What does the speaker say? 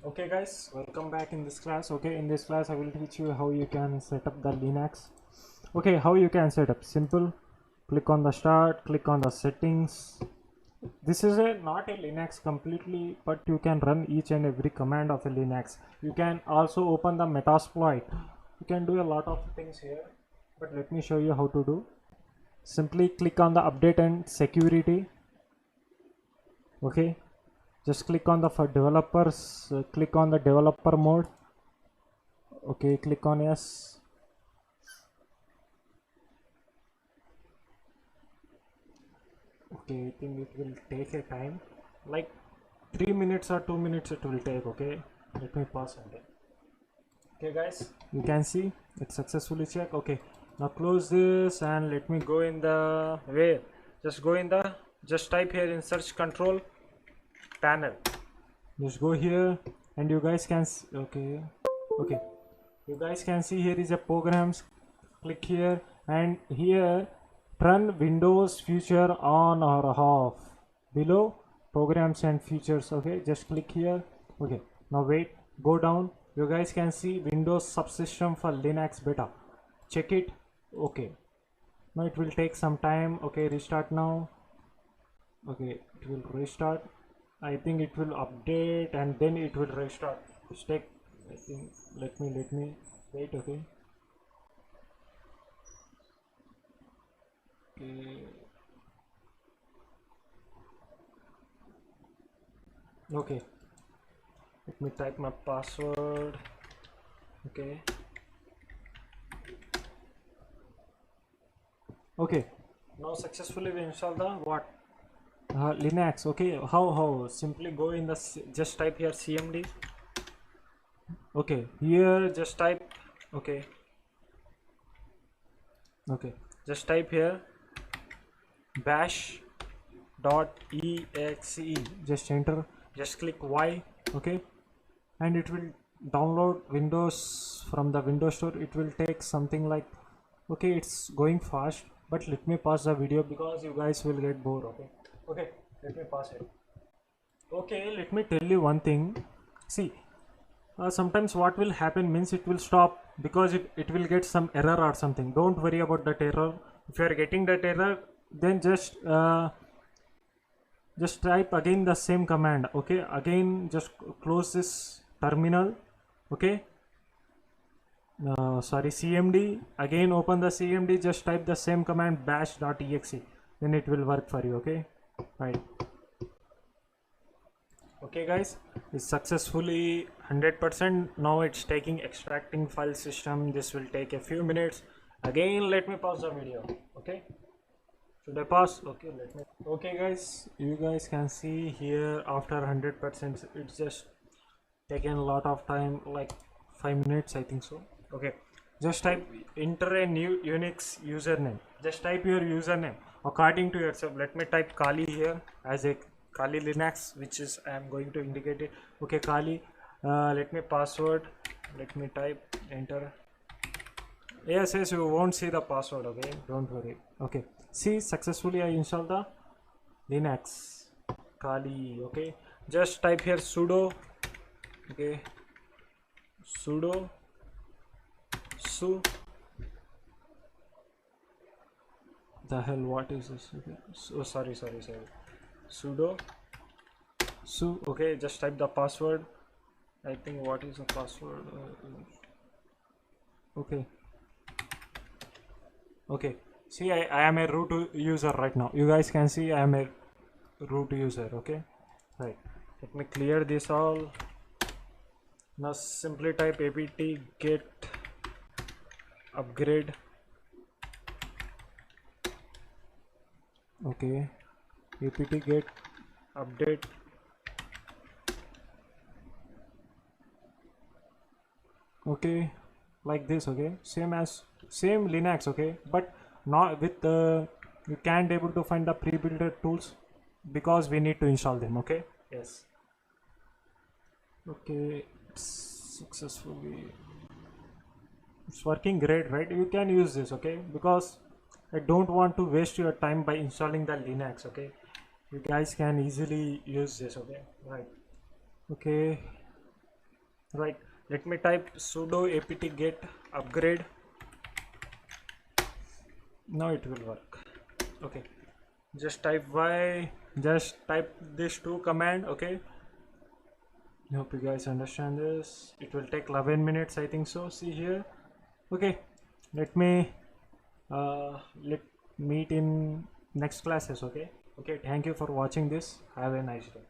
Okay guys, welcome back in this class. Okay, in this class I will teach you how you can set up the Linux. Okay, how you can set up. Simple. Click on the start, click on the settings. This is not a Linux completely, but you can run each and every command of a Linux. You can also open the metasploit. You can do a lot of things here, but let me show you how to do. Simply click on the update and security. Okay, just click on the for developers, click on the developer mode. Okay, click on yes. Okay, I think it will take a time like 3 minutes or 2 minutes it will take. Okay, let me pause again. Okay guys, you can see it successfully checked. Okay, now close this and let me go in the where just go in the just type here in search control panel. Just go here and you guys can okay, you guys can see here is a programs. Click here and here turn Windows feature on or off. Below programs and features. Okay, just click here. Okay, now wait, go down. You guys can see Windows subsystem for Linux beta. Check it. Okay, now it will take some time. Okay, restart now. Okay, it will restart. I think it will update and then it will restart. Take, I think, let me wait. Okay. Okay, let me type my password. Okay, now successfully we install the what Linux. Okay, how simply go in the just type here cmd. Okay, here just type okay, just type here bash .exe, just enter, just click Y. Okay, and it will download Windows from the Windows Store. It will take something like, okay, it's going fast, but let me pause the video because you guys will get bored. Okay, let me pause it. Okay, let me tell you one thing. See, sometimes what will happen means it will stop because it will get some error or something. Don't worry about that error. If you are getting that error, then just type again the same command. Okay, again just close this terminal. Okay, sorry, cmd, again open the cmd, just type the same command bash.exe, then it will work for you. Okay, right. Okay guys, it's successfully 100%. Now it's taking extracting file system. This will take a few minutes. Again let me pause the video. Okay, should I pause? Okay, let me. Okay guys, you guys can see here after 100% it's just taken a lot of time, like 5 minutes I think so. Okay, just type, enter a new Unix username. Just type your username according to yourself. Let me type Kali here as a Kali Linux, which is I am going to indicate it. Okay, Kali. Let me password. Let me type, enter. Yes, you won't see the password. Okay, don't worry. Okay, see, successfully I installed the Linux Kali. Okay, just type here sudo. Okay, sudo su, the hell, what is this? Okay, so sorry, sudo su. Okay, just type the password. I think, what is the password? Okay, see, I am a root user right now. You guys can see I am a root user. Okay, right, let me clear this all. Now simply type apt get upgrade. Okay, apt get update. Okay, like this. Okay, same Linux. Okay, but not with you can't able to find the pre-built tools because we need to install them. Okay, yes. Okay, successfully, it's working great, right? You can use this. Okay, because I don't want to waste your time by installing the Linux. Okay, you guys can easily use this. Okay, right. Okay, Right, let me type sudo apt get upgrade. Now it will work. Okay, just type y, just type this two command. Okay, I hope you guys understand this. It will take 11 minutes, I think so. See here. Okay, let me let meet in next classes. Okay, thank you for watching this. Have a nice day.